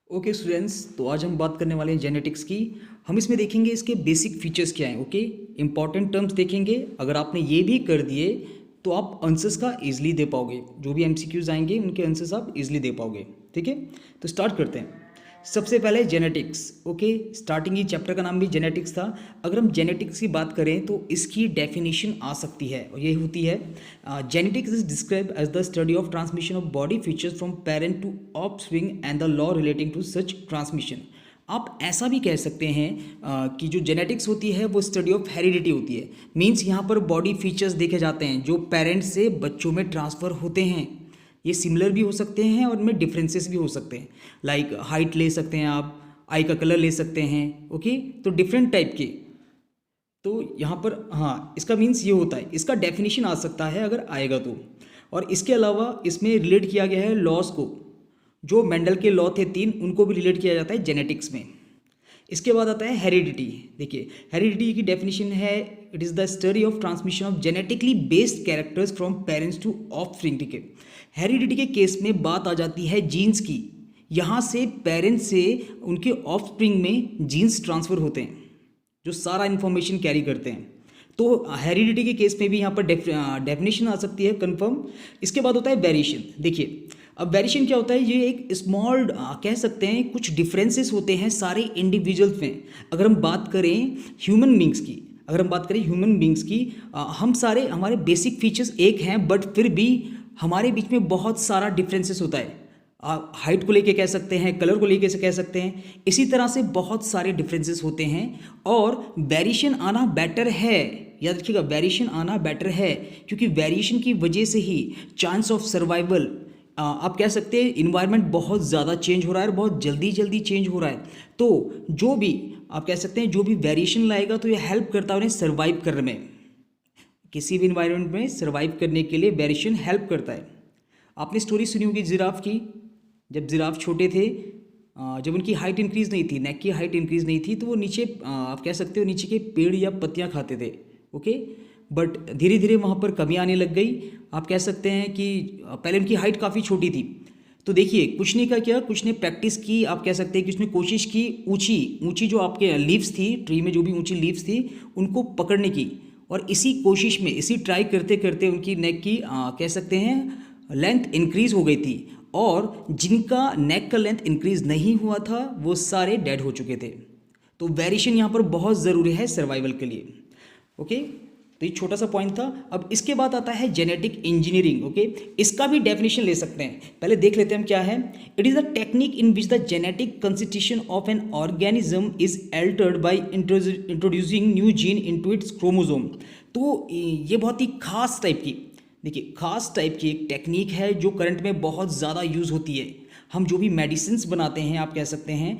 Okay students, तो आज हम बात करने वाले हैं जेनेटिक्स की। हम इसमें देखेंगे इसके बेसिक फीचर्स क्या हैं। ओके, इंपॉर्टेंट टर्म्स देखेंगे। अगर आपने ये भी कर दिए तो आप आंसर्स का इजीली दे पाओगे। जो भी एमसीक्यूज आएंगे उनके आंसर्स आप इजीली दे पाओगे। ठीक है, तो स्टार्ट करते हैं। सबसे पहले जेनेटिक्स। ओके, स्टार्टिंग ही चैप्टर का नाम भी जेनेटिक्स था। अगर हम जेनेटिक्स की बात करें तो इसकी डेफिनेशन आ सकती है और ये होती है genetics is describe as the study of transmission of body features from parent to offspring and the law relating to such transmission. आप ऐसा भी कह सकते हैं कि जो जेनेटिक्स होती है वो स्टडी ऑफ हेरिडिटी होती है। मीन्स यहाँ पर बॉडी फीचर्स देखे जाते हैं जो पेरेंट्स से बच्चों में ट्रांसफ़र होते हैं। ये सिमिलर भी हो सकते हैं और इनमें डिफरेंसेस भी हो सकते हैं। लाइक हाइट ले सकते हैं, आप आई का कलर ले सकते हैं। ओके, तो डिफरेंट टाइप के। तो यहाँ पर हाँ, इसका मीन्स ये होता है, इसका डेफिनेशन आ सकता है अगर आएगा तो। और इसके अलावा इसमें रिलेट किया गया है लॉस को। जो मेंडल के लॉ थे 3, उनको भी रिलेट किया जाता है जेनेटिक्स में। इसके बाद आता है हेरिडिटी। देखिए, हेरिडिटी की डेफिनेशन है it is the study of transmission of genetically based characters from parents to offspring. ठीक है, हेरिडिटी के केस में बात आ जाती है जीन्स की। यहाँ से पेरेंट्स से उनके ऑफस्प्रिंग में जीन्स ट्रांसफ़र होते हैं जो सारा इन्फॉर्मेशन कैरी करते हैं। तो हेरिडिटी के केस में भी यहाँ पर डेफिनेशन आ सकती है कंफर्म। इसके बाद होता है वेरिएशन। देखिए, अब वेरिएशन क्या होता है, ये एक स्मॉल कह सकते हैं कुछ डिफरेंसेस होते हैं सारे इंडिविजुअल्स में। अगर हम बात करें ह्यूमन बींग्स की, हम सारे हमारे बेसिक फीचर्स एक हैं, बट फिर भी हमारे बीच में बहुत सारा डिफरेंसेस होता है। हाइट को लेके कह सकते हैं, कलर को लेके कह सकते हैं। इसी तरह से बहुत सारे डिफरेंसेस होते हैं और वेरिएशन आना बेटर है। याद रखिएगा, वेरिएशन आना बेटर है क्योंकि वेरिएशन की वजह से ही चांस ऑफ सर्वाइवल, आप कह सकते हैं इन्वायरमेंट बहुत ज़्यादा चेंज हो रहा है और बहुत जल्दी जल्दी चेंज हो रहा है। तो जो भी आप कह सकते हैं जो भी वेरिएशन लाएगा तो ये हेल्प करता है उन्हें सर्वाइव करने में। किसी भी इन्वायरमेंट में सर्वाइव करने के लिए वेरिएशन हेल्प करता है। आपने स्टोरी सुनी होगी जिराफ की। जब जिराफ छोटे थे, जब उनकी हाइट इंक्रीज़ नहीं थी, नेक की हाइट इंक्रीज़ नहीं थी, तो वो नीचे आप कह सकते हो नीचे के पेड़ या पत्तियाँ खाते थे। ओके, बट धीरे धीरे वहाँ पर कमी आने लग गई। आप कह सकते हैं कि पहले उनकी हाइट काफ़ी छोटी थी। तो देखिए, कुछ ने क्या किया, कुछ ने प्रैक्टिस की। आप कह सकते हैं कि उसने कोशिश की ऊंची ऊंची जो आपके लीव्स थी, ट्री में जो भी ऊंची लीव्स थी, उनको पकड़ने की। और इसी कोशिश में, इसी ट्राई करते करते उनकी नेक की कह सकते हैं लेंथ इंक्रीज़ हो गई थी। और जिनका नेक का लेंथ इंक्रीज़ नहीं हुआ था वो सारे डेड हो चुके थे। तो वेरिएशन यहाँ पर बहुत ज़रूरी है सर्वाइवल के लिए। ओके, तो ये छोटा सा पॉइंट था। अब इसके बाद आता है जेनेटिक इंजीनियरिंग। ओके, इसका भी डेफिनेशन ले सकते हैं। पहले देख लेते हैं हम क्या है। It is the technique in which the genetic constitution of an organism is Altered by introducing new gene into its chromosome. तो ये बहुत ही खास टाइप की, देखिए खास टाइप की एक टेक्निक है जो करंट में बहुत ज़्यादा यूज़ होती है। हम जो भी मेडिसिन्स बनाते हैं, आप कह सकते हैं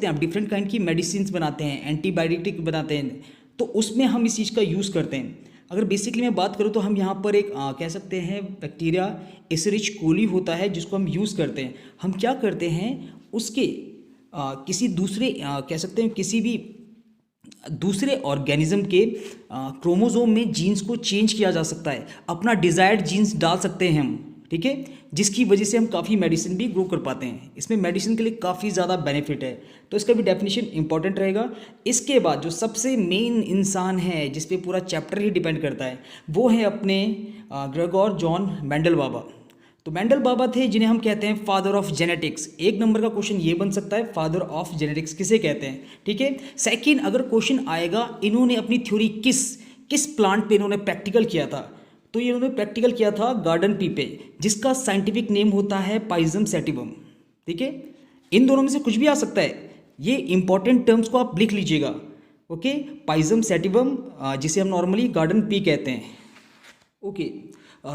आप डिफरेंट काइंड की मेडिसिन्स बनाते हैं, एंटीबायोटिक बनाते हैं, तो उसमें हम इस चीज़ का यूज़ करते हैं। अगर बेसिकली मैं बात करूँ तो हम यहाँ पर एक कह सकते हैं बैक्टीरिया एसरिच कोली होता है जिसको हम यूज़ करते हैं। हम क्या करते हैं, उसके किसी दूसरे कह सकते हैं किसी भी दूसरे ऑर्गेनिज्म के क्रोमोसोम में जीन्स को चेंज किया जा सकता है। अपना डिज़ायर्ड जीन्स डाल सकते हैं हम। ठीक है, जिसकी वजह से हम काफ़ी मेडिसिन भी ग्रो कर पाते हैं। इसमें मेडिसिन के लिए काफ़ी ज़्यादा बेनिफिट है, तो इसका भी डेफिनेशन इंपॉर्टेंट रहेगा। इसके बाद जो सबसे मेन इंसान है जिस पे पूरा चैप्टर ही डिपेंड करता है, वो है अपने ग्रेगोर जॉन मेंडल बाबा। तो मेंडल बाबा थे जिन्हें हम कहते हैं फादर ऑफ जेनेटिक्स। एक नंबर का क्वेश्चन ये बन सकता है, फादर ऑफ जेनेटिक्स किसे कहते हैं। ठीक है, सेकंड अगर क्वेश्चन आएगा इन्होंने अपनी थ्योरी किस प्लांट पे इन्होंने प्रैक्टिकल किया था, तो ये इन्होंने प्रैक्टिकल किया था गार्डन पी पे, जिसका साइंटिफिक नेम होता है पाइजम सैटिवम। ठीक है, इन दोनों में से कुछ भी आ सकता है, ये इंपॉर्टेंट टर्म्स को आप लिख लीजिएगा। ओके, पाइजम सैटिवम जिसे हम नॉर्मली गार्डन पी कहते हैं। ओके,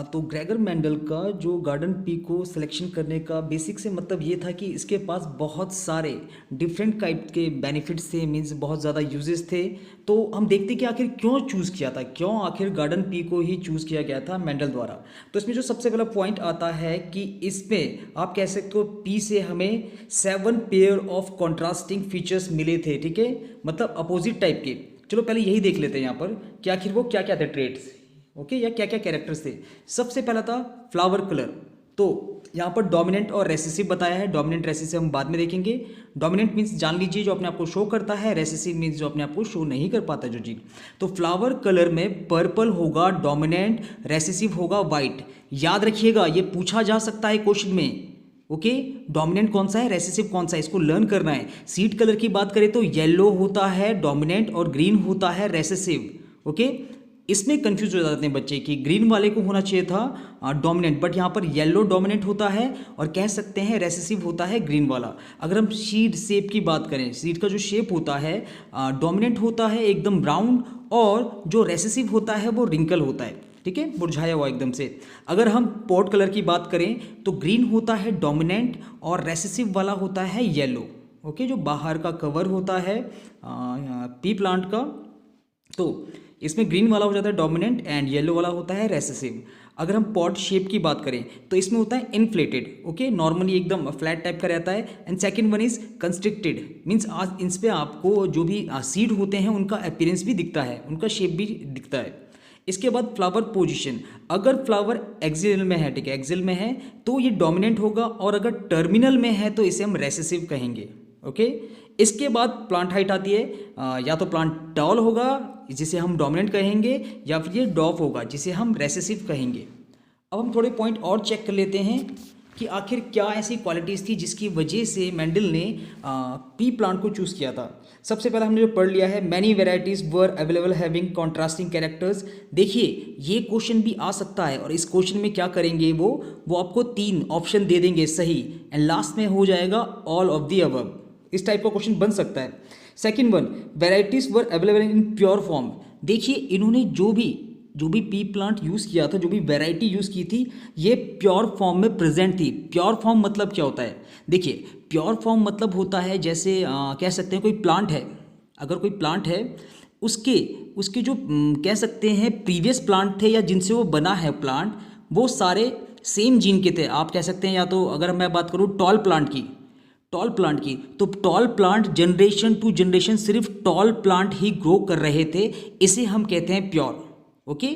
तो ग्रेगर मेंडल का जो गार्डन पी को सिलेक्शन करने का बेसिक से मतलब ये था कि इसके पास बहुत सारे डिफरेंट टाइप के बेनिफिट्स थे, मींस बहुत ज़्यादा यूजेस थे। तो हम देखते कि आखिर क्यों चूज़ किया था, क्यों आखिर गार्डन पी को ही चूज़ किया गया था मेंडल द्वारा। तो इसमें जो सबसे पहला पॉइंट आता है कि इसमें आप कह सकते हो पी से हमें 7 पेयर ऑफ कॉन्ट्रास्टिंग फीचर्स मिले थे। ठीक है, मतलब अपोजिट टाइप के। चलो पहले यही देख लेते हैं यहाँ पर कि आखिर वो क्या क्या थे ट्रेड्स। ओके, या क्या क्या कैरेक्टर्स थे। सबसे पहला था फ्लावर कलर। तो यहाँ पर डोमिनेंट और रेसेसिव बताया है। डोमिनेंट रेसेसिव हम बाद में देखेंगे। डोमिनेंट मीन्स जान लीजिए जो अपने आप को शो करता है, रेसेसिव मीन्स जो अपने आप को शो नहीं कर पाता जो चीज। तो फ्लावर कलर में पर्पल होगा डोमिनेंट, रेसेसिव होगा वाइट। याद रखिएगा ये पूछा जा सकता है क्वेश्चन में। ओके, डोमिनेंट कौन सा है, रेसेसिव कौन सा है, इसको लर्न करना है। सीड कलर की बात करें तो येलो होता है डोमिनेंट और ग्रीन होता है रेसेसिव। ओके, इसमें कंफ्यूज हो जाते हैं बच्चे कि ग्रीन वाले को होना चाहिए था डोमिनेंट, बट यहाँ पर येलो डोमिनेंट होता है और कह सकते हैं रेसेसिव होता है ग्रीन वाला। अगर हम सीड शेप की बात करें, सीड का जो शेप होता है डोमिनेंट होता है एकदम राउंड, और जो रेसेसिव होता है वो रिंकल होता है, ठीक है, मुरझाया हुआ एकदम से। अगर हम पॉट कलर की बात करें तो ग्रीन होता है डोमिनेंट और रेसेसिव वाला होता है येलो। ओके, जो बाहर का कवर होता है पी प्लांट का, तो इसमें ग्रीन वाला हो जाता है डोमिनेंट एंड येलो वाला होता है रेसेसिव। अगर हम पॉट शेप की बात करें तो इसमें होता है इन्फ्लेटेड। ओके, नॉर्मली एकदम फ्लैट टाइप का रहता है। And second one is constricted, means आज इस पे आपको जो भी सीड होते हैं उनका अपीयरेंस भी दिखता है, उनका शेप भी दिखता है। इसके बाद फ्लावर पोजीशन, अगर फ्लावर एक्सिल में है, ठीक है, एक्सिल में है तो ये डोमिनेंट होगा, और अगर टर्मिनल में है तो इसे हम रेसेसिव कहेंगे। ओके, इसके बाद प्लांट हाइट आती है, या तो प्लांट टॉल होगा जिसे हम डोमिनेंट कहेंगे, या फिर ये डॉफ होगा जिसे हम रेसेसिव कहेंगे। अब हम थोड़े पॉइंट और चेक कर लेते हैं कि आखिर क्या ऐसी क्वालिटीज़ थी जिसकी वजह से मेंडल ने पी प्लांट को चूज़ किया था। सबसे पहले हमने जो पढ़ लिया है, मैनी वेराइटीज़ वर अवेलेबल हैविंग कॉन्ट्रास्टिंग कैरेक्टर्स। देखिए ये क्वेश्चन भी आ सकता है, और इस क्वेश्चन में क्या करेंगे वो आपको 3 ऑप्शन दे देंगे सही, एंड लास्ट में हो जाएगा ऑल ऑफ द अबव। इस टाइप का क्वेश्चन बन सकता है। Second one, varieties were available in pure form. देखिए इन्होंने जो भी पी प्लांट यूज़ किया था, जो भी वैरायटी यूज़ की थी, ये प्योर फॉर्म में प्रेजेंट थी। प्योर फॉर्म मतलब क्या होता है? देखिए प्योर फॉर्म मतलब होता है जैसे कह सकते हैं कोई प्लांट है, अगर कोई प्लांट है उसके जो कह सकते हैं प्रीवियस प्लांट थे या जिनसे वो बना है प्लांट, वो सारे सेम जीन के थे। आप कह सकते हैं, या तो अगर मैं बात करूँ टॉल प्लांट की, तो tall plant generation to generation सिर्फ टॉल प्लांट ही ग्रो कर रहे थे, इसे हम कहते हैं प्योर। ओके,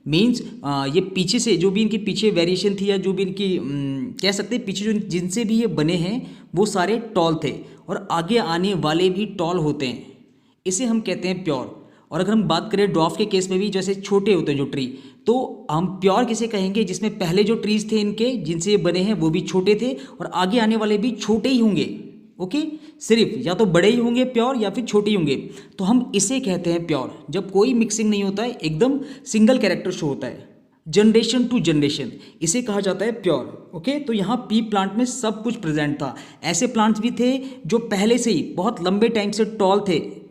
मीन्स ये पीछे से जो भी इनके पीछे वेरिएशन थी, या जो भी इनकी कह सकते हैं पीछे जो जिनसे भी ये बने हैं वो सारे टॉल थे, और आगे आने वाले भी टॉल होते हैं, इसे हम कहते हैं प्योर। और अगर हम बात करें ड्वार्फ के केस में भी, जैसे छोटे होते हैं जो ट्री, तो हम प्योर किसे कहेंगे? जिसमें पहले जो ट्रीज थे इनके जिनसे ये बने हैं वो भी छोटे थे, और आगे आने वाले भी छोटे ही होंगे। ओके, सिर्फ या तो बड़े ही होंगे प्योर, या फिर छोटे ही होंगे, तो हम इसे कहते हैं प्योर। जब कोई मिक्सिंग नहीं होता है, एकदम सिंगल कैरेक्टर शो होता है, जनरेशन टू जनरेशन, इसे कहा जाता है प्योर। ओके, तो यहाँ पी प्लांट में सब कुछ प्रेजेंट था। ऐसे प्लांट्स भी थे जो पहले से ही बहुत लंबे टाइम से टॉल थे,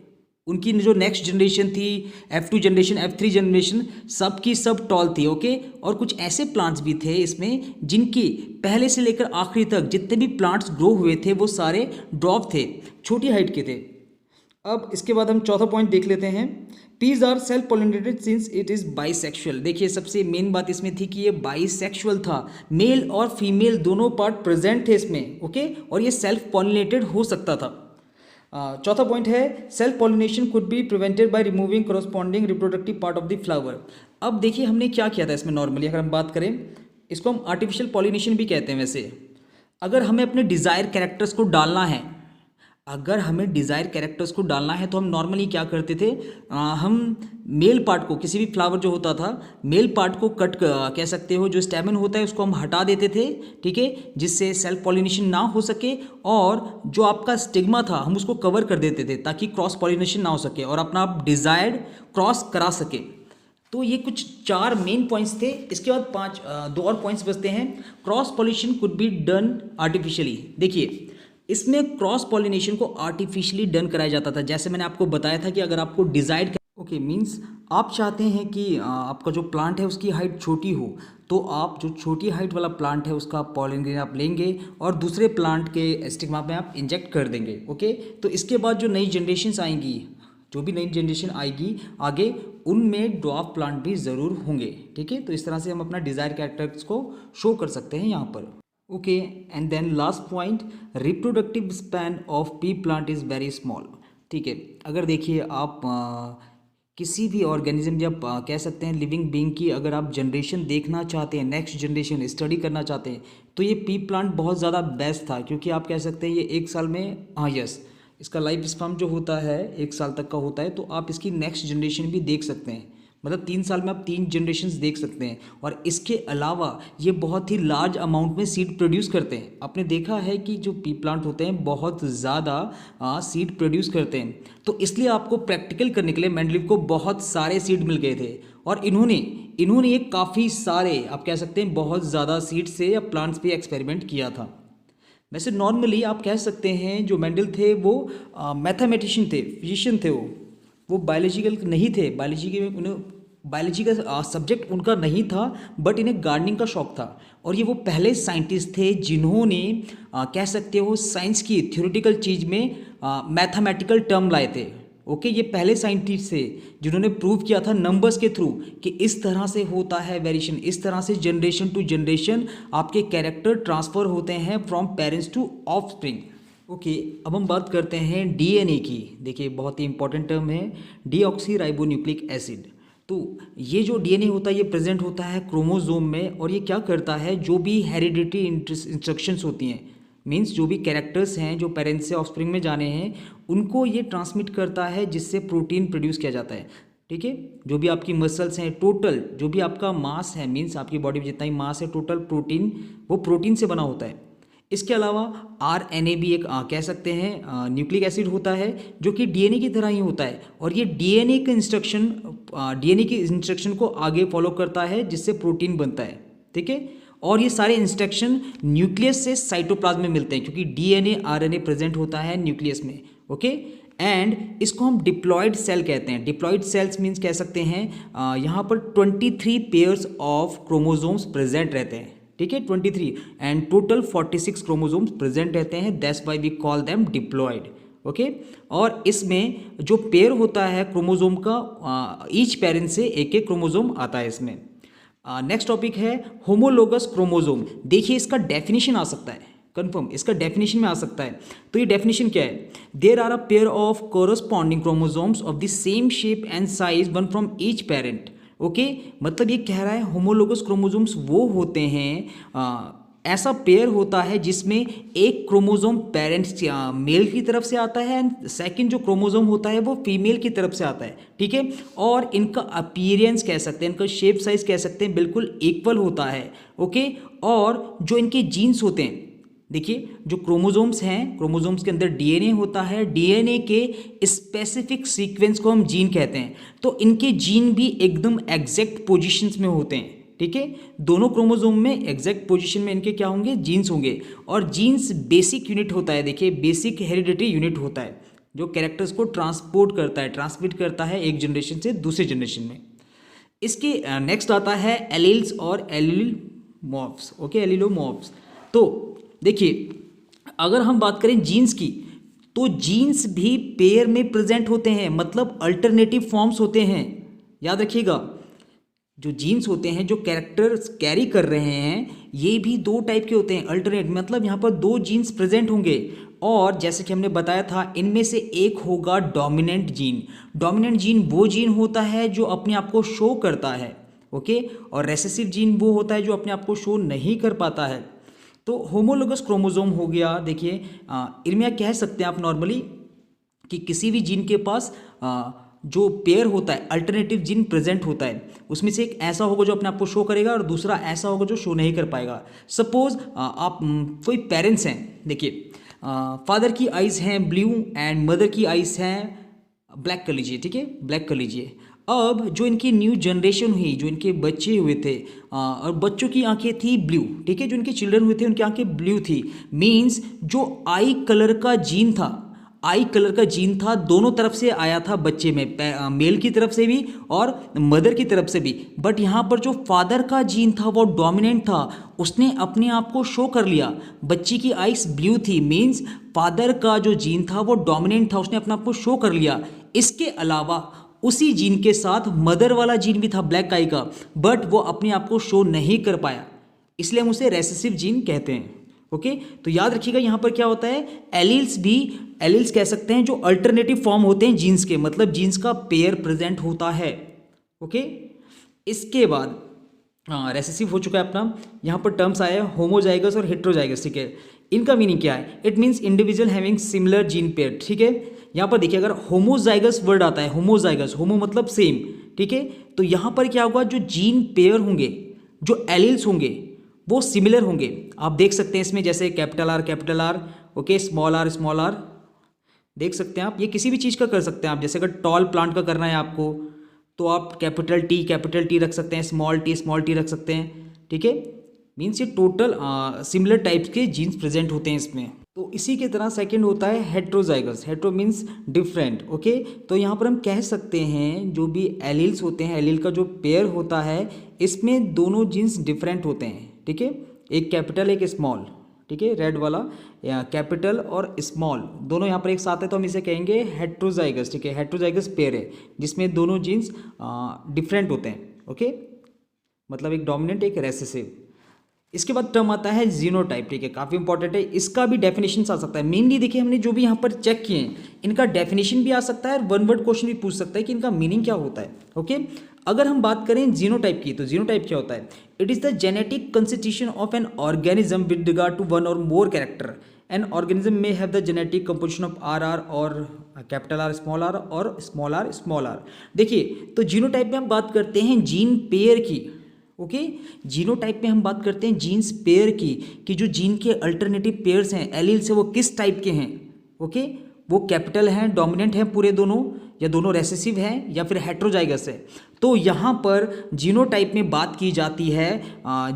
उनकी जो नेक्स्ट जनरेशन थी, F2 जनरेशन, F3 जनरेशन, सब की सब टॉल थी। ओके, और कुछ ऐसे प्लांट्स भी थे इसमें जिनके पहले से लेकर आखिरी तक जितने भी प्लांट्स ग्रो हुए थे वो सारे ड्रॉप थे, छोटी हाइट के थे। अब इसके बाद हम चौथा पॉइंट देख लेते हैं, peas are self pollinated since it is bisexual. देखिए सबसे मेन बात इसमें थी कि ये बाइसेक्सुअल था, मेल और फीमेल दोनों पार्ट प्रेजेंट थे इसमें। ओके, और ये सेल्फ पॉलिनेटेड हो सकता था। चौथा पॉइंट है, self pollination could be prevented by removing corresponding reproductive part of the flower. अब देखिए हमने क्या किया था इसमें, नॉर्मली अगर हम बात करें, इसको हम आर्टिफिशियल पॉलिनेशन भी कहते हैं। वैसे अगर हमें अपने डिज़ायर कैरेक्टर्स को डालना है, तो हम नॉर्मली क्या करते थे, हम मेल पार्ट को, किसी भी फ्लावर जो होता था, मेल पार्ट को कट कह सकते हो, जो स्टेमन होता है उसको हम हटा देते थे, ठीक है, जिससे सेल्फ पॉलिनेशन ना हो सके, और जो आपका स्टिग्मा था हम उसको कवर कर देते थे ताकि क्रॉस पॉलिनेशन ना हो सके और अपना आप डिज़ायर्ड क्रॉस करा सके। तो ये कुछ 4 मेन पॉइंट्स थे। इसके बाद 2 और पॉइंट्स बचते हैं। Cross pollination could be done artificially. देखिए इसमें क्रॉस पॉलिनेशन को आर्टिफिशियली डन कराया जाता था। जैसे मैंने आपको बताया था कि अगर आपको डिजाइड ओके मीन्स आप चाहते हैं कि आपका जो प्लांट है उसकी हाइट छोटी हो, तो आप जो छोटी हाइट वाला प्लांट है उसका पॉलिन आप लेंगे और दूसरे प्लांट के स्टिग्मा में आप इंजेक्ट कर देंगे। ओके, तो इसके बाद जो नई जनरेशन आएंगी, जो भी नई जनरेशन आएगी आगे, उनमें ड्वार्फ प्लांट भी ज़रूर होंगे। ठीक है, तो इस तरह से हम अपना डिज़ायर कैरेक्टर्स को शो कर सकते हैं यहाँ पर। Okay, and then last point, reproductive span of pea plant is very small. ठीक है, अगर देखिए आप किसी भी ऑर्गेनिज्म या कह सकते हैं लिविंग बीइंग की अगर आप जनरेशन देखना चाहते हैं, नेक्स्ट जनरेशन स्टडी करना चाहते हैं, तो ये पी प्लांट बहुत ज़्यादा बेस्ट था, क्योंकि आप कह सकते हैं ये 1 साल में, हाँ यस, इसका लाइफ स्पैन जो होता है 1 साल तक का होता है। तो आप इसकी नेक्स्ट जनरेशन भी देख सकते हैं, मतलब 3 साल में आप 3 जनरेशन देख सकते हैं। और इसके अलावा ये बहुत ही लार्ज अमाउंट में सीड प्रोड्यूस करते हैं। आपने देखा है कि जो पी प्लांट होते हैं बहुत ज़्यादा सीड प्रोड्यूस करते हैं, तो इसलिए आपको प्रैक्टिकल करने के लिए मेंडलीव को बहुत सारे सीड मिल गए थे, और इन्होंने ये काफ़ी सारे, आप कह सकते हैं बहुत ज़्यादा सीड से या प्लांट्स पे एक्सपेरिमेंट किया था। वैसे नॉर्मली आप कह सकते हैं जो मेंडल थे वो मैथमेटिशियन थे, फिजिशियन थे, वो बायोलॉजिकल नहीं थे, बायोलॉजी का सब्जेक्ट उनका नहीं था, बट इन्हें गार्डनिंग का शौक था। और ये वो पहले साइंटिस्ट थे जिन्होंने कह सकते हो साइंस की थ्योरेटिकल चीज़ में मैथमेटिकल टर्म लाए थे। ओके, ये पहले साइंटिस्ट थे जिन्होंने प्रूव किया था नंबर्स के थ्रू कि इस तरह से होता है वेरिएशन, इस तरह से जनरेशन टू जनरेशन आपके कैरेक्टर ट्रांसफ़र होते हैं from parents to offspring. Okay, अब हम बात करते हैं डीएनए की। देखिए बहुत ही इंपॉर्टेंट टर्म है डीऑक्सी राइबो न्यूक्लिक एसिड। तो ये जो डीएनए होता है ये प्रेजेंट होता है क्रोमोसोम में, और ये क्या करता है, जो भी हेरिडिटरी इंस्ट्रक्शंस होती हैं, मीन्स जो भी कैरेक्टर्स हैं जो पेरेंट्स से ऑफस्प्रिंग में जाने हैं, उनको ये ट्रांसमिट करता है, जिससे प्रोटीन प्रोड्यूस किया जाता है। ठीक है, जो भी आपकी मसल्स हैं, टोटल जो भी आपका मास है, मीन्स आपकी बॉडी में जितना ही मास है, टोटल प्रोटीन वो प्रोटीन से बना होता है। इसके अलावा आरएनए भी एक कह सकते हैं न्यूक्लिक एसिड होता है, जो कि डीएनए की तरह ही होता है, और ये डीएनए की इंस्ट्रक्शन को आगे फॉलो करता है, जिससे प्रोटीन बनता है। ठीक है, और ये सारे इंस्ट्रक्शन न्यूक्लियस से साइटोप्लाज्म में मिलते हैं, क्योंकि डीएनए आरएनए प्रेजेंट होता है न्यूक्लियस में। ओके, एंड इसको हम डिप्लॉयड सेल कहते हैं। डिप्लॉयड सेल्स मीन्स कह सकते हैं यहाँ पर 23 पेयर्स ऑफ क्रोमोसोम्स प्रेजेंट रहते हैं। ठीक है, 23 एंड टोटल 46 क्रोमोसोम्स प्रेजेंट रहते हैं, that's why we call them diploid. Okay, और इसमें जो पेयर होता है क्रोमोसोम का, ईच पेरेंट से एक एक क्रोमोसोम आता है इसमें। नेक्स्ट टॉपिक है होमोलोगस क्रोमोसोम। देखिए इसका डेफिनेशन आ सकता है, कंफर्म इसका डेफिनेशन में आ सकता है। तो ये डेफिनेशन क्या है, there are a pair of corresponding chromosomes of the same shape and size one from each parent. Okay, मतलब ये कह रहा है होमोलोगस क्रोमोसोम्स वो होते हैं, ऐसा पेयर होता है जिसमें एक क्रोमोसोम पेरेंट्स मेल की तरफ से आता है एंड सेकंड जो क्रोमोसोम होता है वो फीमेल की तरफ से आता है। ठीक है, और इनका अपीयरेंस कह सकते हैं, इनका शेप साइज कह सकते हैं बिल्कुल इक्वल होता है। ओके, और जो इनके जीन्स होते हैं, देखिए जो क्रोमोसोम्स हैं, क्रोमोसोम्स के अंदर डीएनए होता है, डीएनए के स्पेसिफिक सीक्वेंस को हम जीन कहते हैं। तो इनके जीन भी एकदम एग्जैक्ट पोजीशंस में होते हैं। ठीक है, दोनों क्रोमोसोम में एग्जैक्ट पोजीशन में इनके क्या होंगे, जीन्स होंगे। और जीन्स बेसिक यूनिट होता है, देखिए बेसिक हेरिडिटरी यूनिट होता है, जो कैरेक्टर्स को ट्रांसमिट करता है एक जनरेशन से दूसरे जनरेशन में। इसके नेक्स्ट आता है एलील्स और एलीलोमॉर्फ्स। ओके, एलीलोमॉर्फ्स। तो देखिए अगर हम बात करें जीन्स की, तो जीन्स भी पेयर में प्रेजेंट होते हैं, मतलब अल्टरनेटिव फॉर्म्स होते हैं। याद रखिएगा, जो जीन्स होते हैं जो कैरेक्टर्स कैरी कर रहे हैं, ये भी 2 टाइप के होते हैं, अल्टरनेट, मतलब यहाँ पर 2 जीन्स प्रेजेंट होंगे। और जैसे कि हमने बताया था, इनमें से एक होगा डोमिनेंट जीन। डोमिनेंट जीन वो जीन होता है जो अपने आप को शो करता है। ओके, और रेसेसिव जीन वो होता है जो अपने आप को शो नहीं कर पाता है। तो होमोलोगस क्रोमोसोम हो गया। देखिए इनमें कह सकते हैं आप नॉर्मली कि किसी भी जीन के पास जो पेयर होता है, अल्टरनेटिव जीन प्रेजेंट होता है, उसमें से एक ऐसा होगा जो अपने आप को शो करेगा और दूसरा ऐसा होगा जो शो नहीं कर पाएगा। सपोज आप कोई पेरेंट्स हैं, देखिए फादर की आइज़ हैं ब्लू एंड मदर की आइज़ हैं ब्लैक कर लीजिए। ठीक है, ब्लैक कर लीजिए। अब जो इनकी न्यू जनरेशन हुई, जो इनके बच्चे हुए थे, और बच्चों की आंखें थी ब्लू। ठीक है, जो इनके चिल्ड्रन हुए थे उनकी आंखें ब्लू थी। मीन्स जो आई कलर का जीन था, दोनों तरफ से आया था बच्चे में, मेल की तरफ से भी और मदर की तरफ से भी। बट यहाँ पर जो फादर का जीन था वो डोमिनेंट था, उसने अपने आप को शो कर लिया। बच्ची की आइस ब्लू थी, मीन्स फादर का जो जीन था वो डोमिनेंट था, उसने अपने आप को शो कर लिया। इसके अलावा उसी जीन के साथ मदर वाला जीन भी था ब्लैक आई का, बट वो अपने आप को शो नहीं कर पाया, इसलिए हम उसे रेसेसिव जीन कहते हैं। ओके, तो याद रखिएगा यहाँ पर क्या होता है, एलील्स कह सकते हैं जो अल्टरनेटिव फॉर्म होते हैं जीन्स के, मतलब जीन्स का पेयर प्रेजेंट होता है। ओके, इसके बाद रेसेसिव हो चुका है अपना। यहाँ पर टर्म्स आए हैं होमोजाइगस और हेट्रोजाइगस, ठीक है। इनका मीनिंग क्या है? It means individual having similar gene pair, ठीक है। यहाँ पर देखिए, अगर होमोजाइगस वर्ड आता है, होमोजाइगस, होमो मतलब सेम, ठीक है, तो यहाँ पर क्या होगा, जो जीन पेयर होंगे, जो एलील्स होंगे, वो सिमिलर होंगे। आप देख सकते हैं इसमें, जैसे capital R, okay, small R देख सकते हैं आप। ये किसी भी चीज़ का कर सकते हैं आप, जैसे अगर टॉल प्लांट का करना है आपको, तो आप कैपिटल टी रख सकते हैं, स्मॉल टी रख सकते हैं, ठीक है। मीन्स ये टोटल सिमिलर टाइप्स के जीन्स प्रेजेंट होते हैं इसमें। तो इसी के तरह सेकंड होता है heterozygous. Hetero means different, okay. तो यहाँ पर हम कह सकते हैं जो भी एलील्स होते हैं, एलील का जो पेयर होता है, इसमें दोनों जीन्स डिफरेंट होते हैं, ठीक है। एक कैपिटल एक स्मॉल, ठीक है, रेड वाला, कैपिटल और स्मॉल दोनों यहाँ पर एक साथ है, तो हम इसे कहेंगे हेट्रोजाइगस, ठीक है। हेट्रोजाइगस पेयर है जिसमें दोनों जीन्स डिफरेंट होते हैं, ओके, मतलब एक डोमिनेंट एक रेसेसिव। इसके बाद टर्म आता है जीनोटाइप, ठीक है, काफ़ी इंपॉर्टेंट है। इसका भी डेफिनेशन आ सकता है। मेनली देखिए, हमने जो भी यहाँ पर चेक किए हैं, इनका डेफिनेशन भी आ सकता है और वन वर्ड क्वेश्चन भी पूछ सकता है कि इनका मीनिंग क्या होता है, ओके। अगर हम बात करें जीनोटाइप की, तो जीनोटाइप क्या होता है? It is the genetic constitution of an organism with regard to one or more character. An organism may have the genetic composition of R or capital R or small R. देखिए, तो genotype में हम बात करते हैं gene pair की, okay. Genotype में हम बात करते हैं जीन्स पेयर की, कि जो जीन के अल्टरनेटिव पेयर्स हैं, एलील्स हैं, वो किस टाइप के हैं, ओके। वो कैपिटल हैं, डोमिनेंट हैं पूरे दोनों, या दोनों रेसेसिव हैं, या फिर हेट्रोजाइगस है। तो यहाँ पर जीनोटाइप में बात की जाती है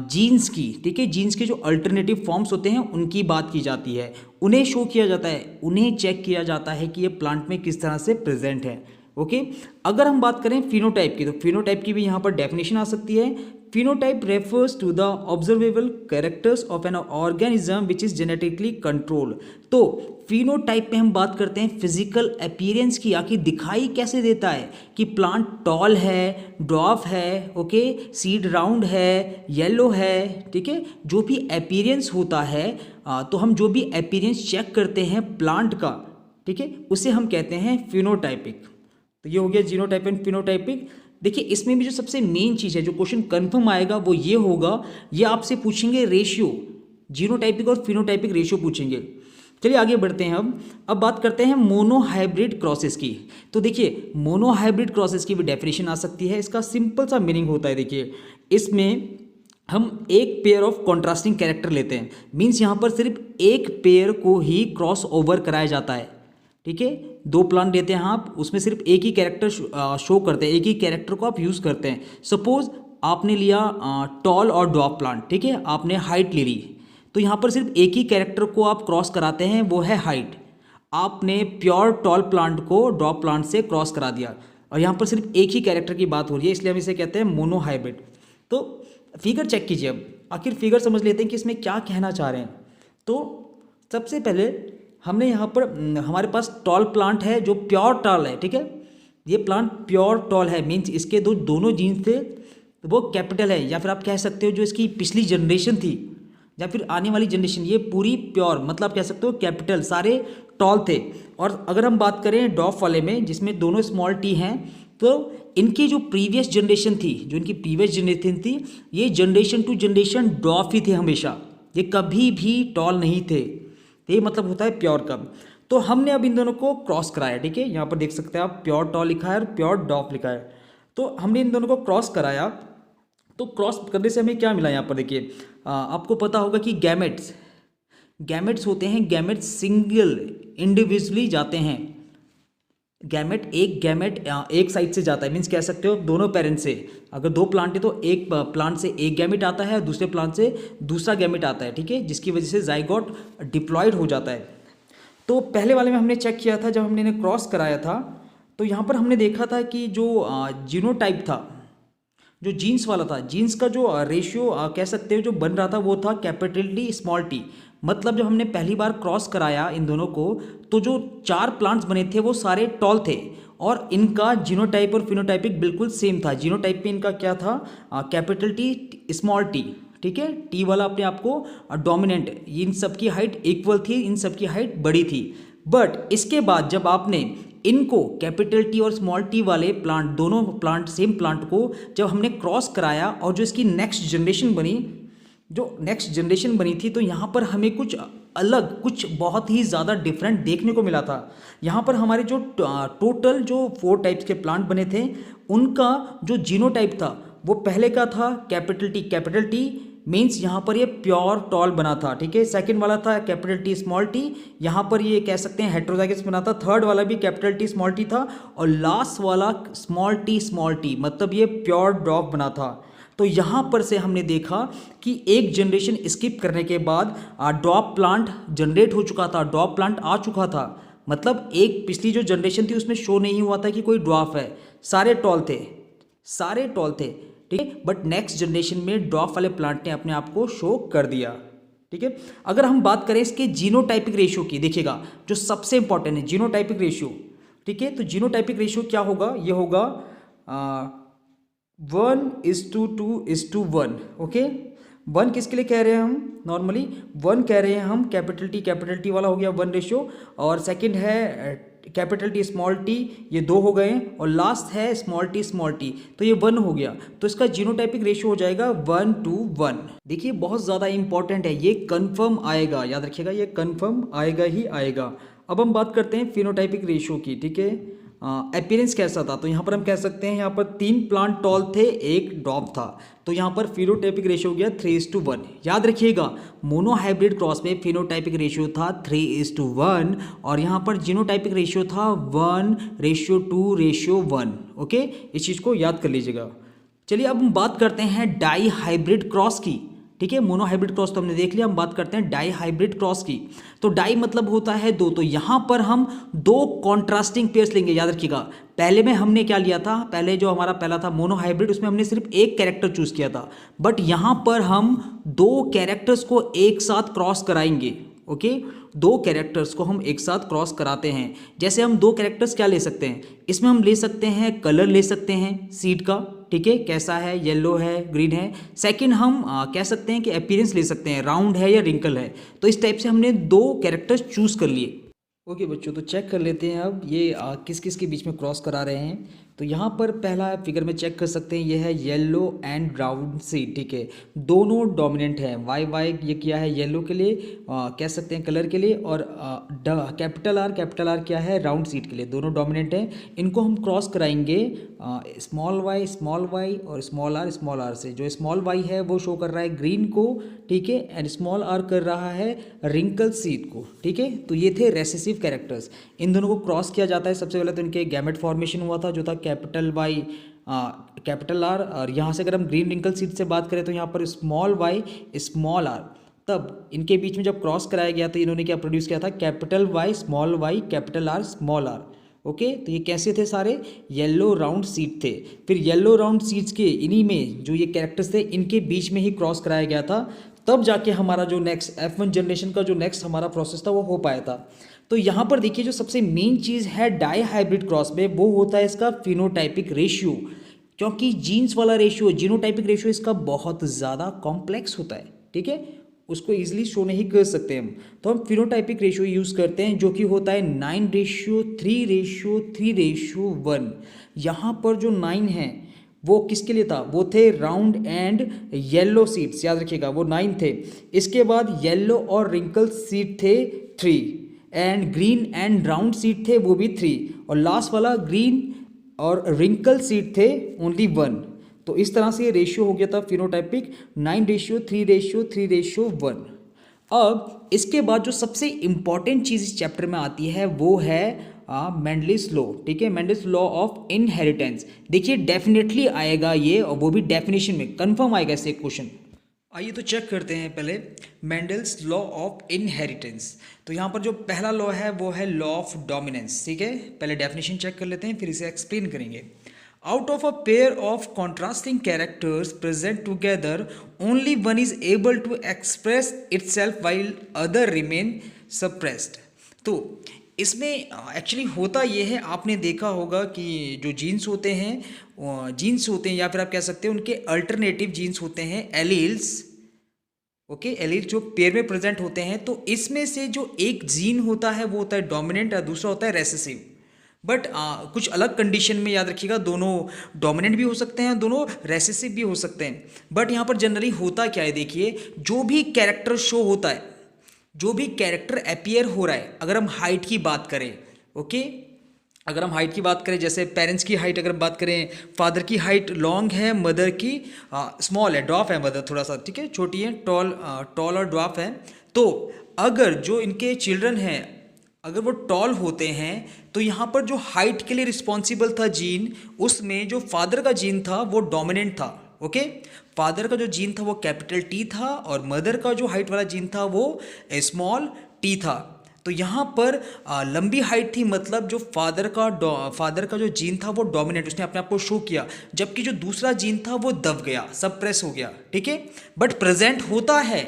जीन्स की, ठीक है। जीन्स के जो अल्टरनेटिव फॉर्म्स होते हैं उनकी बात की जाती है, उन्हें शो किया जाता है, उन्हें चेक किया जाता है कि ये प्लांट में किस तरह से प्रेजेंट है, ओके। अगर हम बात करें फिनोटाइप की, तो फिनोटाइप की भी यहाँ पर डेफिनेशन आ सकती है। Phenotype refers to the observable characters of an organism which is genetically control. तो फिनोटाइप में हम बात करते हैं फिजिकल अपीयरेंस की, आखिर दिखाई कैसे देता है कि प्लांट टॉल है, ड्वार्फ है, ओके, सीड राउंड है, येलो है, ठीक है। जो भी अपीयरेंस होता है, तो हम जो भी अपीयरेंस चेक करते हैं प्लांट का, ठीक है, उसे हम कहते हैं फिनोटाइपिक। तो ये हो गया जीनोटाइप एंड फिनोटाइपिक। देखिए, इसमें भी जो सबसे मेन चीज़ है, जो क्वेश्चन कंफर्म आएगा वो ये होगा, ये आपसे पूछेंगे रेशियो, जीनोटाइपिक और फिनोटाइपिक रेशियो पूछेंगे। चलिए आगे बढ़ते हैं। अब बात करते हैं मोनोहाइब्रिड क्रॉसेस की। तो देखिए, मोनोहाइब्रिड क्रॉसेस की भी डेफिनेशन आ सकती है। इसका सिंपल सा मीनिंग होता है, देखिए, इसमें हम एक पेयर ऑफ कॉन्ट्रास्टिंग कैरेक्टर लेते हैं। मीन्स यहाँ पर सिर्फ एक पेयर को ही क्रॉस ओवर कराया जाता है, ठीक है। दो प्लांट देते हैं आप, उसमें सिर्फ एक ही कैरेक्टर शो करते हैं, एक ही कैरेक्टर को आप यूज़ करते हैं। सपोज आपने लिया टॉल और ड्वार्फ प्लांट, ठीक है, आपने हाइट ले ली, तो यहाँ पर सिर्फ एक ही कैरेक्टर को आप क्रॉस कराते हैं, वो है हाइट। आपने प्योर टॉल प्लांट को ड्वार्फ प्लांट से क्रॉस करा दिया, और यहाँ पर सिर्फ एक ही कैरेक्टर की बात हो रही है, इसलिए हम इसे कहते हैं मोनोहाइब्रिड। तो फिगर चेक कीजिए। अब आखिर फिगर समझ लेते हैं कि इसमें क्या कहना चाह रहे हैं। तो सबसे पहले हमने यहाँ पर हमारे पास टॉल प्लांट है जो प्योर टॉल है, ठीक है। ये प्लांट प्योर टॉल है, मीन्स इसके दोनों जीन्स थे वो कैपिटल है, या फिर आप कह सकते हो जो इसकी पिछली जनरेशन थी या फिर आने वाली जनरेशन, ये पूरी प्योर, मतलब आप कह सकते हो कैपिटल, सारे टॉल थे। और अगर हम बात करें डॉफ वाले में, जिसमें दोनों स्मॉल टी हैं, तो इनकी जो प्रीवियस जनरेशन थी, जो इनकी प्रीवियस जनरेशन थी, ये जनरेशन टू जनरेशन डॉफ ही थे हमेशा, ये कभी भी टॉल नहीं थे। ये मतलब होता है प्योर कब। तो हमने अब इन दोनों को क्रॉस कराया, ठीक है। यहाँ पर देख सकते हैं आप, प्योर टॉल लिखा है और प्योर डॉफ लिखा है। तो हमने इन दोनों को क्रॉस कराया, तो क्रॉस करने से हमें क्या मिला? यहाँ पर देखिए, आपको पता होगा कि गैमेट्स होते हैं, गैमेट्स सिंगल इंडिविजुअली जाते हैं। गैमेट एक साइड से जाता है, मीन्स कह सकते हो दोनों पेरेंट से। अगर दो प्लांट है तो एक प्लांट से एक गैमेट आता है और दूसरे प्लांट से दूसरा गैमेट आता है, ठीक है, जिसकी वजह से जाइगोट डिप्लॉयड हो जाता है। तो पहले वाले में हमने चेक किया था, जब हमने इन्हें क्रॉस कराया था, तो यहाँ पर हमने देखा था कि जो जीनोटाइप था, जो जीन्स वाला था, जीन्स का जो रेशियो कह सकते हो जो बन रहा था, वो था कैपिटल टी स्मॉल टी। मतलब जब हमने पहली बार क्रॉस कराया इन दोनों को, तो जो 4 प्लांट्स बने थे वो सारे टॉल थे, और इनका जीनोटाइप और फिनोटाइपिक बिल्कुल सेम था। जीनोटाइप में इनका क्या था? कैपिटल टी स्मॉल टी, ठीक है, टी वाला अपने आप को डोमिनेंट, इन सब की हाइट इक्वल थी, इन सब की हाइट बड़ी थी। बट इसके बाद जब आपने इनको कैपिटल टी और स्मॉल टी वाले प्लांट, दोनों प्लांट, सेम प्लांट को जब हमने क्रॉस कराया और जो इसकी नेक्स्ट जनरेशन बनी थी, तो यहाँ पर हमें कुछ अलग, कुछ बहुत ही ज़्यादा डिफरेंट देखने को मिला था। यहाँ पर हमारे जो टोटल जो 4 टाइप्स के प्लांट बने थे, उनका जो जीनोटाइप था वो पहले का था कैपिटल टी मीन्स यहाँ पर ये प्योर टॉल बना था, ठीक है। सेकंड वाला था कैपिटल टी स्मॉल टी, यहाँ पर ये कह सकते हैं हेट्रोजाइगस बना था। थर्ड वाला भी कैपिटल टी स्मॉल टी था, और लास्ट वाला स्मॉल टी मतलब ये प्योर ड्रॉप बना था। तो यहाँ पर से हमने देखा कि एक जनरेशन स्किप करने के बाद ड्रॉप प्लांट जनरेट हो चुका था, ड्रॉप प्लांट आ चुका था। मतलब एक पिछली जो जनरेशन थी उसमें शो नहीं हुआ था कि कोई ड्रॉप है, सारे टॉल थे, ठीक है। बट नेक्स्ट जनरेशन में ड्रॉप वाले प्लांट ने अपने आप को शो कर दिया, ठीक है। अगर हम बात करें इसके जीनोटाइपिक रेशियो की, देखिएगा जो सबसे इंपॉर्टेंट है जीनोटाइपिक रेशियो, ठीक है। तो जीनोटाइपिक रेशियो क्या होगा, ये होगा 1:2:1, ओके। 1 किसके लिए कह रहे हैं हम, नॉर्मली 1 कह रहे हैं हम कैपिटल टी वाला हो गया 1 रेशियो, और सेकंड है कैपिटल टी स्मॉल टी, ये 2 हो गए, और लास्ट है स्मॉल टी, तो ये 1 हो गया। तो इसका जीनोटाइपिक रेशियो हो जाएगा 1:1। देखिए बहुत ज़्यादा इंपॉर्टेंट है, ये कन्फर्म आएगा, याद रखिएगा ये कन्फर्म आएगा ही आएगा। अब हम बात करते हैं फिनोटाइपिक रेशियो की, ठीक है। अपीयरेंस कैसा था, तो यहाँ पर हम कह सकते हैं यहाँ पर 3 प्लांट टॉल थे, 1 ड्रॉप था, तो यहाँ पर फिनोटाइपिक रेशियो हो गया 3:1। याद रखिएगा मोनोहाइब्रिड क्रॉस में फिनोटाइपिक रेशियो था 3:1, और यहाँ पर जीनोटाइपिक रेशियो था 1:2:1, ओके। इस चीज़ को याद कर लीजिएगा। चलिए अब हम बात करते हैं डाई हाइब्रिड क्रॉस की, ठीक है। मोनोहाइब्रिड क्रॉस तो हमने देख लिया, हम बात करते हैं डाई हाइब्रिड क्रॉस की। तो डाई मतलब होता है 2, तो यहां पर हम 2 कॉन्ट्रास्टिंग पेयर्स लेंगे। याद रखिएगा पहले में हमने क्या लिया था, पहले जो हमारा पहला था मोनोहाइब्रिड, उसमें हमने सिर्फ एक कैरेक्टर चूज किया था, बट यहां पर हम 2 कैरेक्टर्स को एक साथ क्रॉस कराएंगे, ओके। 2 कैरेक्टर्स को हम एक साथ क्रॉस कराते हैं। जैसे हम 2 कैरेक्टर्स क्या ले सकते हैं, इसमें हम ले सकते हैं कलर ले सकते हैं सीड का, ठीक है, कैसा है, येलो है, ग्रीन है। सेकंड हम कह सकते हैं कि अपीयरेंस ले सकते हैं, राउंड है या रिंकल है। तो इस टाइप से हमने 2 कैरेक्टर्स चूज कर लिए, ओके बच्चों। तो चेक कर लेते हैं अब ये किस किस के बीच में क्रॉस करा रहे हैं। तो यहाँ पर पहला फिगर में चेक कर सकते हैं, ये है येलो एंड राउंड सीड, ठीक है, दोनों डोमिनेंट है। वाई ये किया है येलो के लिए, कह सकते हैं कलर के लिए, और कैपिटल आर क्या है राउंड सीड के लिए, दोनों डोमिनेंट हैं। इनको हम क्रॉस कराएंगे स्मॉल वाई और स्मॉल आर से। जो स्मॉल वाई है वो शो कर रहा है ग्रीन को, ठीक है, एंड स्मॉल आर कर रहा है रिंकल सीड को, ठीक है। तो ये थे रेसेसिव कैरेक्टर्स, इन दोनों को क्रॉस किया जाता है। सबसे पहले तो इनके गैमेट फॉर्मेशन हुआ था, जो था कैपिटल वाई कैपिटल आर, और यहाँ से अगर हम ग्रीन रिंकल सीड से बात करें तो यहाँ पर स्मॉल वाई स्मॉल आर, तब इनके बीच में जब क्रॉस कराया गया तो इन्होंने क्या प्रोड्यूस किया था, capital Y capital R small R, okay. तो ये कैसे थे, सारे येलो राउंड सीड थे। फिर येलो राउंड सीड्स के इन्हीं में जो ये कैरेक्टर्स थे, इनके बीच में ही क्रॉस कराया गया था, तब जाके हमारा जो नेक्स्ट F1 जनरेशन का जो नेक्स्ट हमारा प्रोसेस था वो हो पाया था। तो यहाँ पर देखिए जो सबसे मेन चीज़ है डाई हाइब्रिड क्रॉस में, वो होता है इसका फिनोटाइपिक रेशियो, क्योंकि जीन्स वाला रेशियो, जीनोटाइपिक रेशियो इसका बहुत ज़्यादा कॉम्प्लेक्स होता है, ठीक है, उसको ईजिली शो नहीं कर सकते हम। तो हम फिनोटाइपिक रेशियो यूज़ करते हैं, जो कि होता है 9:3:3:1। यहाँ पर जो 9 है वो किसके लिए था, वो थे राउंड एंड येलो सीड्स, याद रखिएगा वो 9 थे। इसके बाद येलो और रिंकल सीड थे 3, and green and round seed थे वो भी 3, और लास्ट वाला ग्रीन और रिंकल सीड थे ओनली 1। तो इस तरह से ये रेशियो हो गया था फिनोटाइपिक 9:3:3:1। अब इसके बाद जो सबसे इंपॉर्टेंट चीज़ इस चैप्टर में आती है वो है मेंडलिस लॉ, ठीक है, मेंडलिस लॉ ऑफ इनहेरिटेंस। देखिए डेफिनेटली आएगा ये, और वो भी डेफिनेशन में कंफर्म आएगा ऐसे क्वेश्चन। आइए तो चेक करते हैं पहले मेंडल्स लॉ ऑफ इनहेरिटेंस। तो यहाँ पर जो पहला लॉ है वो है लॉ ऑफ डोमिनेंस, ठीक है। पहले डेफिनेशन चेक कर लेते हैं, फिर इसे एक्सप्लेन करेंगे। Out of a pair of contrasting characters present together, only one is able to express itself while other remain suppressed. तो इसमें एक्चुअली होता ये है, आपने देखा होगा कि जो जीन्स होते हैं या फिर आप कह सकते हैं उनके अल्टरनेटिव जीन्स होते हैं, एलील्स, ओके, एलील्स जो पेयर में प्रेजेंट होते हैं। तो इसमें से जो एक जीन होता है वो होता है डोमिनेंट और दूसरा होता है रेसेसिव। बट कुछ अलग कंडीशन में याद रखिएगा, दोनों डोमिनेंट भी हो सकते हैं, दोनों रेसेसिव भी हो सकते हैं। बट यहाँ पर जनरली होता क्या है, देखिए जो भी कैरेक्टर शो होता है, जो भी कैरेक्टर अपीयर हो रहा है, अगर हम हाइट की बात करें, ओके, अगर हम हाइट की बात करें, जैसे पेरेंट्स की हाइट अगर बात करें, फादर की हाइट लॉन्ग है, मदर की स्मॉल है, ड्वार्फ है मदर थोड़ा सा, ठीक है, छोटी है, टॉल और ड्वार्फ है। तो अगर जो इनके चिल्ड्रन हैं अगर वो टॉल होते हैं तो यहाँ पर जो हाइट के लिए रिस्पॉन्सिबल था जीन, उसमें जो फादर का जीन था वो डोमिनेंट था, ओके। फादर का जो जीन था वो कैपिटल टी था और मदर का जो हाइट वाला जीन था वो स्मॉल टी था। तो यहाँ पर लंबी हाइट थी, मतलब जो फादर का जो जीन था वो डोमिनेट, उसने अपने आप को शो किया, जबकि जो दूसरा जीन था वो दब गया, सप्रेस हो गया, ठीक है। बट प्रेजेंट होता है,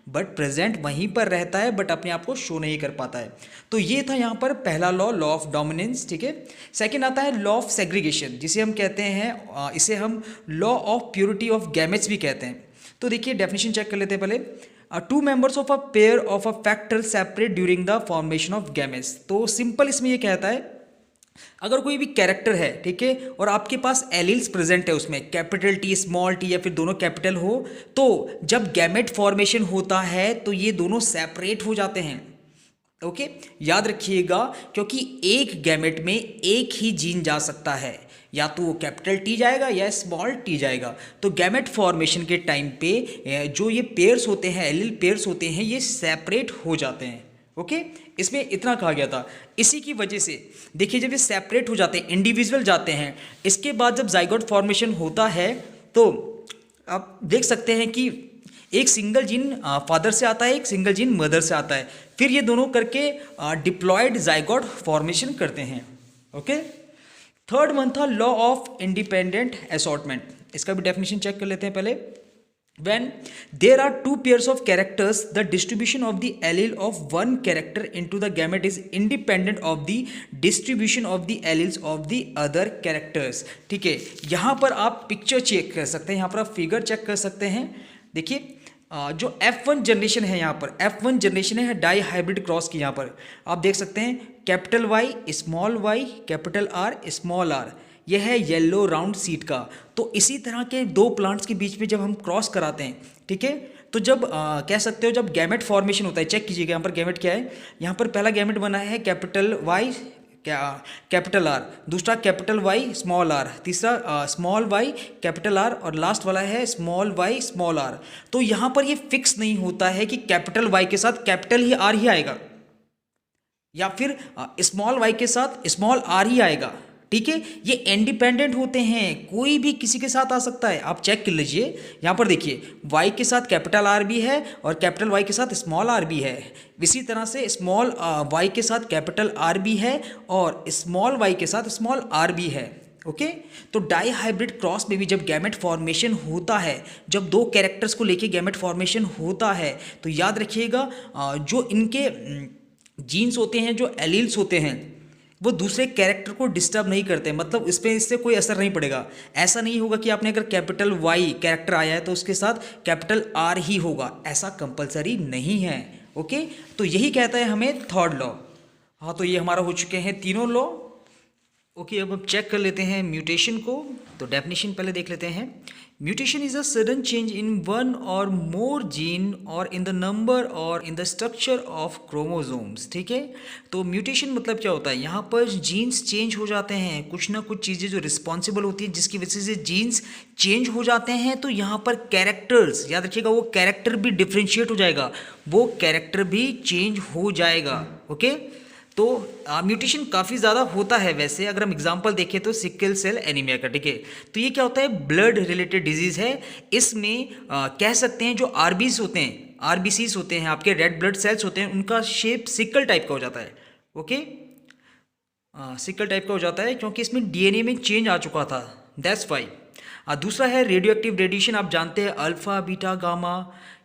बट प्रेजेंट वहीं पर रहता है, बट अपने आप को शो नहीं कर पाता है। तो ये था यहाँ पर पहला लॉ, लॉ ऑफ डोमिनेंस, ठीक है। सेकंड आता है लॉ ऑफ सेग्रीगेशन, जिसे हम कहते हैं इसे हम law of purity of gametes भी कहते हैं। तो देखिए डेफिनेशन चेक कर लेते हैं पहले। Two members of a pair of a factor separate during the formation of gametes. तो सिंपल इसमें ये कहता है, अगर कोई भी कैरेक्टर है, ठीक है, और आपके पास एलील्स प्रेजेंट है, उसमें कैपिटल टी स्मॉल टी या फिर दोनों कैपिटल हो, तो जब गैमेट फॉर्मेशन होता है तो ये दोनों सेपरेट हो जाते हैं, ओके। याद रखिएगा, क्योंकि एक गैमेट में एक ही जीन जा सकता है, या तो वो कैपिटल टी जाएगा या स्मॉल टी जाएगा। तो गैमेट फॉर्मेशन के टाइम पे जो ये पेयर्स होते हैं, एलील पेयर्स होते हैं, ये सेपरेट हो जाते हैं, ओके। इसमें इतना कहा गया था। इसी की वजह से देखिए, जब ये सेपरेट हो जाते हैं, इंडिविजुअल जाते हैं, इसके बाद जब जाइगोट फॉर्मेशन होता है तो आप देख सकते हैं कि एक सिंगल जीन फादर से आता है, एक सिंगल जीन मदर से आता है, फिर ये दोनों करके डिप्लॉयड जाइगोट फॉर्मेशन करते हैं, ओके। थर्ड वन था लॉ ऑफ इंडिपेंडेंट असॉर्टमेंट। इसका भी डेफिनेशन चेक कर लेते हैं पहले। When there are two pairs of characters, the distribution of the allele of one character into the gamete is independent of the distribution of the alleles of the other characters। ठीक है, यहाँ पर आप picture check कर सकते हैं, यहाँ पर आप फिगर चेक कर सकते हैं। देखिए जो F1 जनरेशन है, यहाँ पर F1 जनरेशन है डाई हाइब्रिड क्रॉस की। यहाँ पर आप देख सकते हैं capital Y small Y capital R small R, यह है येलो राउंड सीड का। तो इसी तरह के दो प्लांट्स के बीच में जब हम क्रॉस कराते हैं, ठीक है, तो जब कह सकते हो जब गैमेट फॉर्मेशन होता है, चेक कीजिएगा यहाँ पर गैमेट क्या है। यहाँ पर पहला गैमेट बना है कैपिटल वाई कैपिटल आर, दूसरा कैपिटल वाई स्मॉल आर, तीसरा स्मॉल वाई कैपिटल आर, और लास्ट वाला है स्मॉल वाई स्मॉल आर। तो यहाँ पर ये फिक्स नहीं होता है कि कैपिटल वाई के साथ कैपिटल ही आर ही आएगा या फिर स्मॉल वाई के साथ स्मॉल आर ही आएगा, ठीक है। ये इंडिपेंडेंट होते हैं, कोई भी किसी के साथ आ सकता है। आप चेक कर लीजिए, यहाँ पर देखिए y के साथ कैपिटल आर भी है और कैपिटल y के साथ स्मॉल आर भी है। इसी तरह से स्मॉल y के साथ कैपिटल आर भी है और स्मॉल y के साथ स्मॉल आर भी है, ओके। तो डाई हाइब्रिड क्रॉस में भी जब गैमेट फॉर्मेशन होता है, जब दो कैरेक्टर्स को लेके गैमेट फॉर्मेशन होता है, तो याद रखिएगा जो इनके जीन्स होते हैं, जो एलील्स होते हैं, वो दूसरे कैरेक्टर को डिस्टर्ब नहीं करते, मतलब इस पर इससे कोई असर नहीं पड़ेगा। ऐसा नहीं होगा कि आपने अगर कैपिटल वाई कैरेक्टर आया है तो उसके साथ कैपिटल आर ही होगा, ऐसा कंपलसरी नहीं है, ओके। तो यही कहता है हमें थर्ड लॉ। हाँ, तो ये हमारा हो चुके हैं तीनों लॉ, ओके। अब हम चेक कर लेते हैं म्यूटेशन को। तो डेफिनेशन पहले देख लेते हैं। Mutation is a sudden change in one or more gene और इन द नंबर और in the structure of chromosomes, ठीक है। तो म्यूटेशन मतलब क्या होता है, यहाँ पर जीन्स चेंज हो जाते हैं, कुछ ना कुछ चीज़ें जो रिस्पॉन्सिबल होती हैं जिसकी वजह से जीन्स चेंज हो जाते हैं। तो यहाँ पर कैरेक्टर्स, याद रखिएगा, वो कैरेक्टर भी डिफ्रेंशिएट हो जाएगा, वो कैरेक्टर भी चेंज हो जाएगा, ओके। तो म्यूटेशन काफ़ी ज़्यादा होता है वैसे, अगर हम एग्जांपल देखें तो सिकल सेल एनीमिया का, ठीक है। तो ये क्या होता है, ब्लड रिलेटेड डिजीज़ है। इसमें कह सकते हैं जो आरबीज होते हैं, आरबीसीज होते हैं, आपके रेड ब्लड सेल्स होते हैं, उनका शेप सिकल टाइप का हो जाता है, ओके। सिकल टाइप का हो जाता है क्योंकि इसमें डीएनए में चेंज आ चुका था, दैट्स वाई। दूसरा है रेडियो एक्टिव रेडिएशन। आप जानते हैं अल्फ़ा बीटा गामा,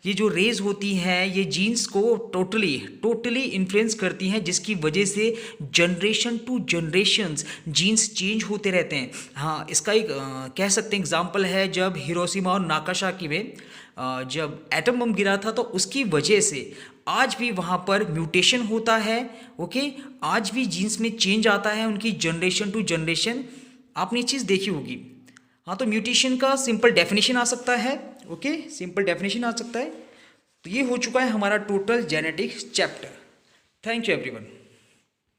ये जो रेज होती हैं ये जीन्स को टोटली इन्फ्लुएंस करती हैं, जिसकी वजह से generation to generations genes change होते रहते हैं। हाँ, इसका एक कह सकते हैं एग्जांपल है, जब हिरोशिमा और नागासाकी में जब एटम बम गिरा था तो उसकी वजह से आज भी वहाँ पर म्यूटेशन होता है। ओके, आज भी जीन्स में चेंज आता है उनकी जनरेशन टू जनरेशन। आपने ये चीज़ देखी होगी। हाँ, तो म्यूटेशन का सिंपल डेफिनेशन आ सकता है। ओके, सिंपल डेफिनेशन आ सकता है। तो ये हो चुका है हमारा total genetics chapter. Thank you everyone.